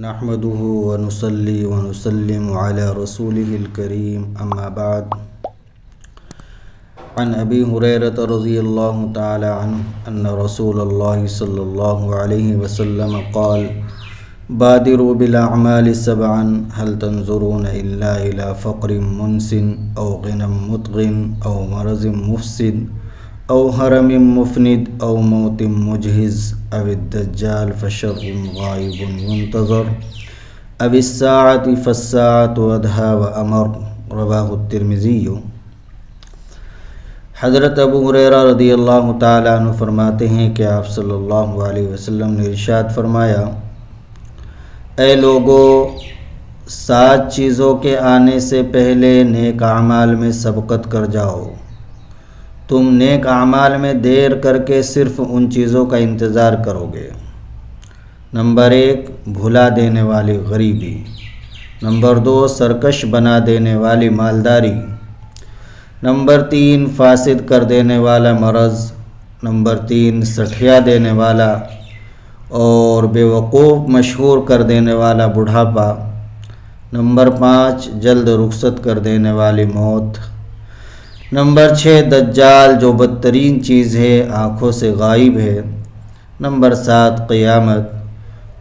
نحمده ونصلي ونسلم على رسوله الكريم أما بعد. عن أبي هريرة رضي الله تعالى عنه أن رسول الله صلى الله عليه وسلم قال: بادروا بالأعمال سبعا هل تنظرون إلا إلى فقر منسٍ أو غنى مطغٍ أو مرض مفسد أو هرم مفند أو موت مجهز أو الدجال فشر غائب ينتظر أو الساعة فالساعة أدهى وأمر. رواه الترمذی. حضرت ابو ہریرہ رضی اللہ تعالیٰ عنہ فرماتے ہیں کہ آپ صلی اللہ علیہ وسلم نے ارشاد فرمایا: اے لوگو، 7 چیزوں کے آنے سے پہلے نیک اعمال میں سبقت کر جاؤ. تم نیک اعمال میں دیر کر کے صرف ان چیزوں کا انتظار کرو گے. نمبر 1، بھلا دینے والی غریبی. نمبر 2، سرکش بنا دینے والی مالداری. نمبر 3، فاسد کر دینے والا مرض. نمبر 3، سٹھیا دینے والا اور بے وقوف مشہور کر دینے والا بڑھاپا. نمبر 5، جلد رخصت کر دینے والی موت. نمبر 6، دجال جو بدترین چیز ہے، آنکھوں سے غائب ہے. نمبر 7، قیامت،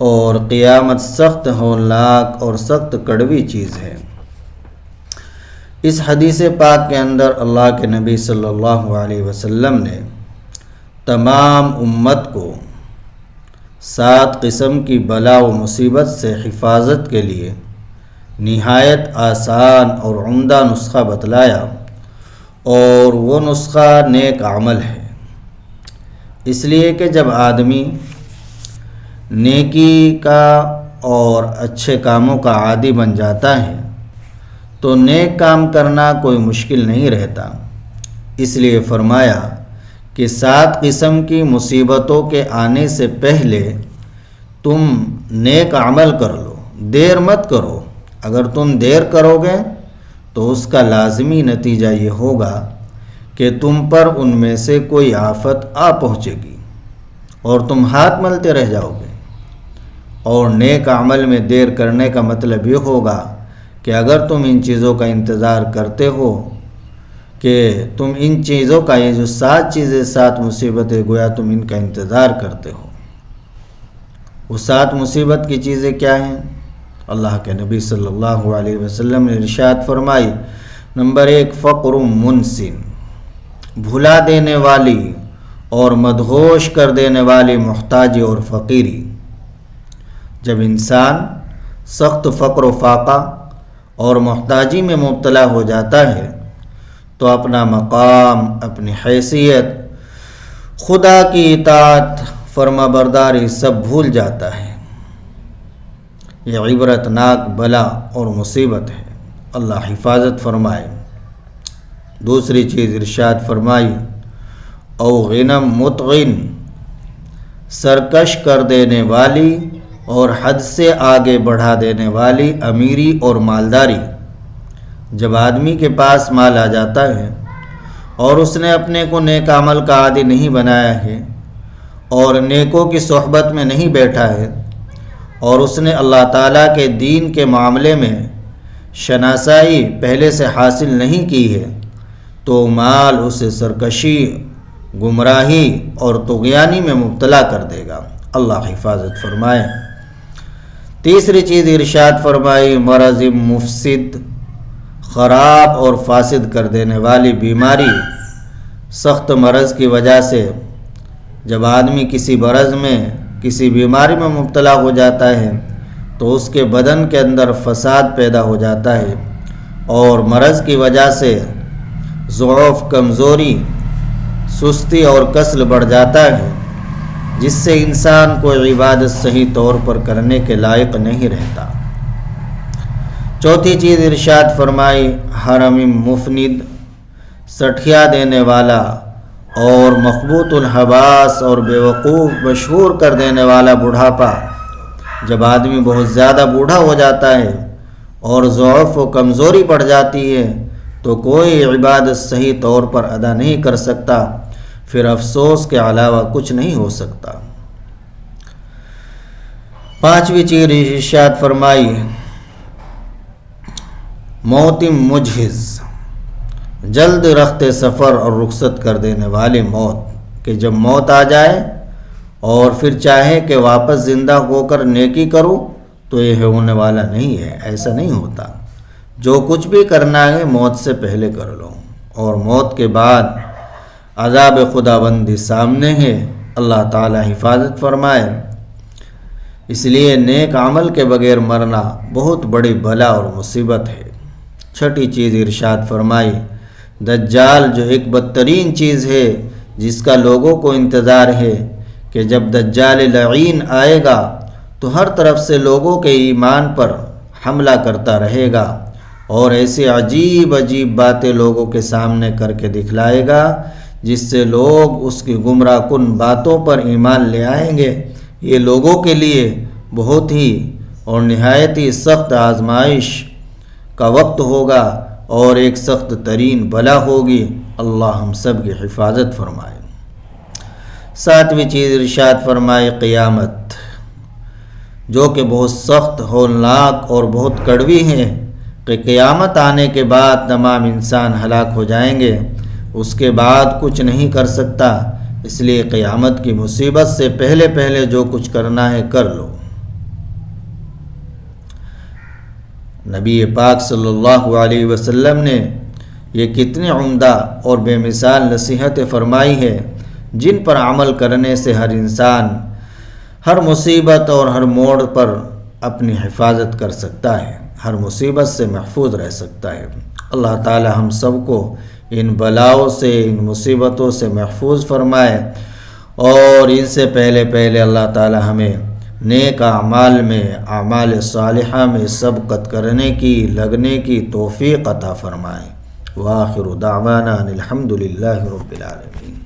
اور قیامت سخت ہولناک اور سخت کڑوی چیز ہے. اس حدیث پاک کے اندر اللہ کے نبی صلی اللہ علیہ وسلم نے تمام امت کو 7 قسم کی بلا و مصیبت سے حفاظت کے لیے نہایت آسان اور عمدہ نسخہ بتلایا، اور وہ نسخہ نیک عمل ہے. اس لیے کہ جب آدمی نیکی کا اور اچھے کاموں کا عادی بن جاتا ہے تو نیک کام کرنا کوئی مشکل نہیں رہتا. اس لیے فرمایا کہ 7 قسم کی مصیبتوں کے آنے سے پہلے تم نیک عمل کر لو، دیر مت کرو. اگر تم دیر کرو گے تو اس کا لازمی نتیجہ یہ ہوگا کہ تم پر ان میں سے کوئی آفت آ پہنچے گی اور تم ہاتھ ملتے رہ جاؤ گے. اور نیک عمل میں دیر کرنے کا مطلب یہ ہوگا کہ اگر تم ان چیزوں کا انتظار کرتے ہو کہ تم ان چیزوں کا، یہ جو 7 چیزیں 7 مصیبتیں گویا تم ان کا انتظار کرتے ہو، وہ 7 مصیبت کی چیزیں کیا ہیں؟ اللہ کے نبی صلی اللہ علیہ وسلم نے ارشاد فرمائی: نمبر 1، فقر منسن، بھلا دینے والی اور مدہوش کر دینے والی محتاجی اور فقیری. جب انسان سخت فقر و فاقہ اور محتاجی میں مبتلا ہو جاتا ہے تو اپنا مقام، اپنی حیثیت، خدا کی اطاعت، فرما برداری سب بھول جاتا ہے. یہ عبرتناک بلا اور مصیبت ہے. اللہ حفاظت فرمائے. دوسری چیز ارشاد فرمائی: او غنم مطغن، سرکش کر دینے والی اور حد سے آگے بڑھا دینے والی امیری اور مالداری. جب آدمی کے پاس مال آ جاتا ہے اور اس نے اپنے کو نیک عمل کا عادی نہیں بنایا ہے اور نیکوں کی صحبت میں نہیں بیٹھا ہے اور اس نے اللہ تعالیٰ کے دین کے معاملے میں شناسائی پہلے سے حاصل نہیں کی ہے تو مال اسے سرکشی، گمراہی اور طغیانی میں مبتلا کر دے گا. اللہ حفاظت فرمائے. تیسری چیز ارشاد فرمائی: مرض مفسد، خراب اور فاسد کر دینے والی بیماری. سخت مرض کی وجہ سے جب آدمی کسی مرض میں، کسی بیماری میں مبتلا ہو جاتا ہے تو اس کے بدن کے اندر فساد پیدا ہو جاتا ہے اور مرض کی وجہ سے ضعف، کمزوری، سستی اور کسل بڑھ جاتا ہے، جس سے انسان کو عبادت صحیح طور پر کرنے کے لائق نہیں رہتا. چوتھی چیز ارشاد فرمائی: حرم مفند، سٹھیا دینے والا اور مخبوط الحواس اور بے وقوف مشہور کر دینے والا بڑھاپا. جب آدمی بہت زیادہ بوڑھا ہو جاتا ہے اور ضعف و کمزوری بڑھ جاتی ہے تو کوئی عبادت صحیح طور پر ادا نہیں کر سکتا، پھر افسوس کے علاوہ کچھ نہیں ہو سکتا. 5ویں چیز ارشاد فرمائی موت مجہز، جلد رخت سفر اور رخصت کر دینے والی موت، کہ جب موت آ جائے اور پھر چاہے کہ واپس زندہ ہو کر نیکی کرو تو یہ ہونے والا نہیں ہے، ایسا نہیں ہوتا۔ جو کچھ بھی کرنا ہے موت سے پہلے کر لو، اور موت کے بعد عذاب خداوندی سامنے ہے، اللہ تعالی حفاظت فرمائے۔ اس لیے نیک عمل کے بغیر مرنا بہت بڑی بلا اور مصیبت ہے۔ 6ٹھی چیز ارشاد فرمائی دجال، جو ایک بدترین چیز ہے جس کا لوگوں کو انتظار ہے کہ جب دجال لعین آئے گا تو ہر طرف سے لوگوں کے ایمان پر حملہ کرتا رہے گا اور ایسی عجیب عجیب باتیں لوگوں کے سامنے کر کے دکھلائے گا جس سے لوگ اس کی گمراہ کن باتوں پر ایمان لے آئیں گے۔ یہ لوگوں کے لیے بہت ہی اور نہایت ہی سخت آزمائش کا وقت ہوگا اور ایک سخت ترین بلا ہوگی۔ اللہ ہم سب کی حفاظت فرمائے۔ 7ویں چیز ارشاد فرمائے قیامت، جو کہ بہت سخت، ہولناک اور بہت کڑوی ہے، کہ قیامت آنے کے بعد تمام انسان ہلاک ہو جائیں گے، اس کے بعد کچھ نہیں کر سکتا۔ اس لیے قیامت کی مصیبت سے پہلے پہلے جو کچھ کرنا ہے کر لو۔ نبی پاک صلی اللہ علیہ وسلم نے یہ کتنی عمدہ اور بے مثال نصیحتیں فرمائی ہے، جن پر عمل کرنے سے ہر انسان ہر مصیبت اور ہر موڑ پر اپنی حفاظت کر سکتا ہے، ہر مصیبت سے محفوظ رہ سکتا ہے۔ اللہ تعالی ہم سب کو ان بلاؤں سے، ان مصیبتوں سے محفوظ فرمائے، اور ان سے پہلے پہلے اللہ تعالی ہمیں نیک اعمال میں، اعمال صالحہ میں سبقت کرنے کی، لگنے کی توفیق عطا فرمائے۔ وآخر دعوانا الحمد للہ رب العالمین۔